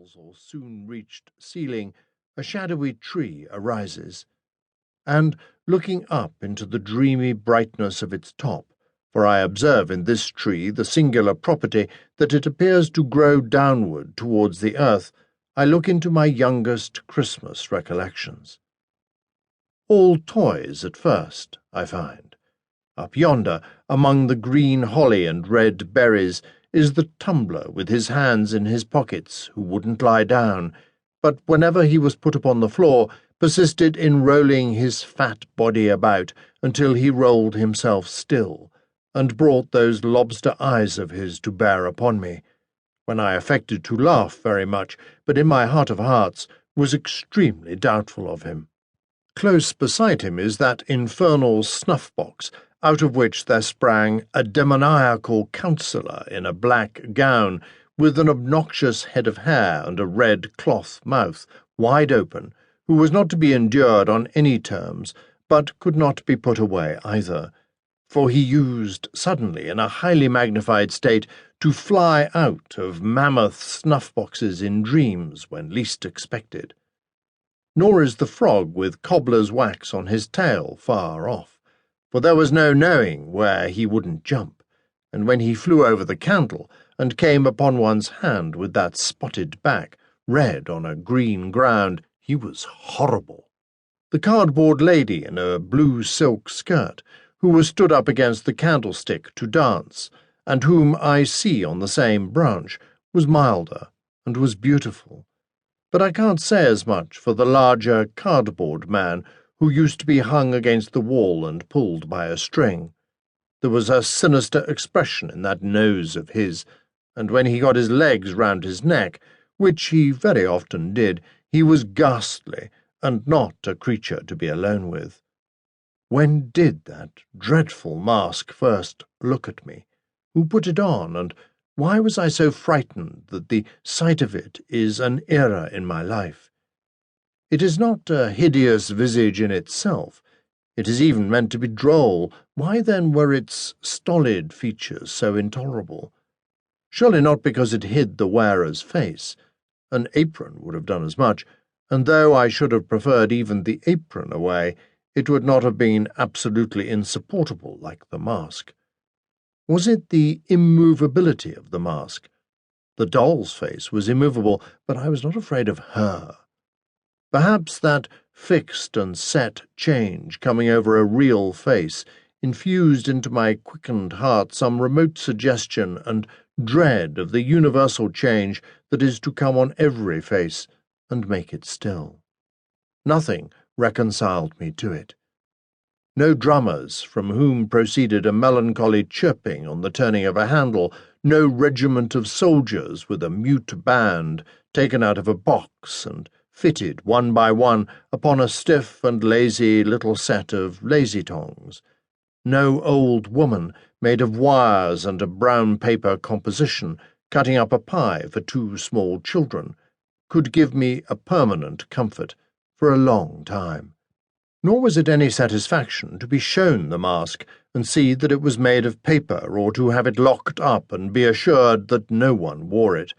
walls or soon-reached ceiling, a shadowy tree arises, and, looking up into the dreamy brightness of its top, for I observe in this tree the singular property that it appears to grow downward towards the earth, I look into my youngest Christmas recollections. All toys at first, I find. Up yonder, among the green holly and red berries, is the tumbler with his hands in his pockets, who wouldn't lie down, but whenever he was put upon the floor, persisted in rolling his fat body about until he rolled himself still, and brought those lobster eyes of his to bear upon me, when I affected to laugh very much, but in my heart of hearts was extremely doubtful of him. Close beside him is that infernal snuff-box, out of which there sprang a demoniacal counsellor in a black gown, with an obnoxious head of hair and a red cloth mouth, wide open, who was not to be endured on any terms, but could not be put away either, for he used suddenly, in a highly magnified state, to fly out of mammoth snuff-boxes in dreams when least expected. Nor is the frog with cobbler's wax on his tail far off, for there was no knowing where he wouldn't jump, and when he flew over the candle and came upon one's hand with that spotted back, red on a green ground, he was horrible. The cardboard lady in a blue silk skirt, who was stood up against the candlestick to dance, and whom I see on the same branch, was milder and was beautiful. But I can't say as much for the larger cardboard man who used to be hung against the wall and pulled by a string. There was a sinister expression in that nose of his, and when he got his legs round his neck, which he very often did, he was ghastly, and not a creature to be alone with. When did that dreadful mask first look at me? Who put it on, and why was I so frightened that the sight of it is an era in my life? It is not a hideous visage in itself. It is even meant to be droll. Why then were its stolid features so intolerable? Surely not because it hid the wearer's face. An apron would have done as much, and though I should have preferred even the apron away, it would not have been absolutely insupportable like the mask. Was it the immovability of the mask? The doll's face was immovable, but I was not afraid of her. Perhaps that fixed and set change coming over a real face infused into my quickened heart some remote suggestion and dread of the universal change that is to come on every face and make it still. Nothing reconciled me to it. No drummers, from whom proceeded a melancholy chirping on the turning of a handle, no regiment of soldiers with a mute band taken out of a box and fitted one by one upon a stiff and lazy little set of lazy-tongs, no old woman made of wires and a brown paper composition cutting up a pie for 2 small children, could give me a permanent comfort for a long time. Nor was it any satisfaction to be shown the mask and see that it was made of paper, or to have it locked up and be assured that no one wore it.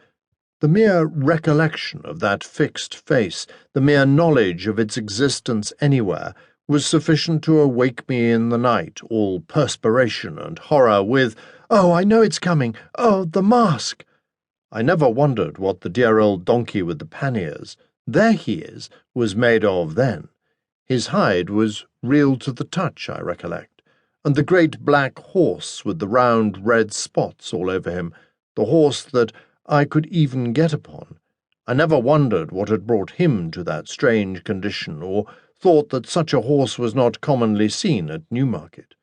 The mere recollection of that fixed face, the mere knowledge of its existence anywhere, was sufficient to awake me in the night, all perspiration and horror, with, "Oh, I know it's coming! Oh, the mask!" I never wondered what the dear old donkey with the panniers, there he is, was made of then. His hide was real to the touch, I recollect, and the great black horse with the round red spots all over him, the horse that I could even get upon. I never wondered what had brought him to that strange condition, or thought that such a horse was not commonly seen at Newmarket.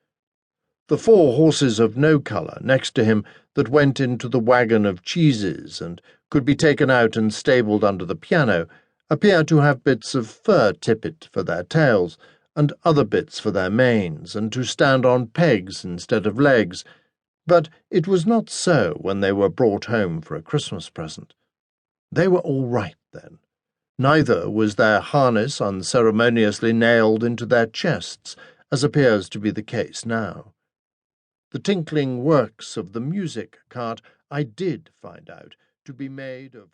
The 4 horses of no colour next to him that went into the waggon of cheeses and could be taken out and stabled under the piano appear to have bits of fur tippet for their tails, and other bits for their manes, and to stand on pegs instead of legs, but it was not so when they were brought home for a Christmas present. They were all right then. Neither was their harness unceremoniously nailed into their chests, as appears to be the case now. The tinkling works of the music cart I did find out to be made of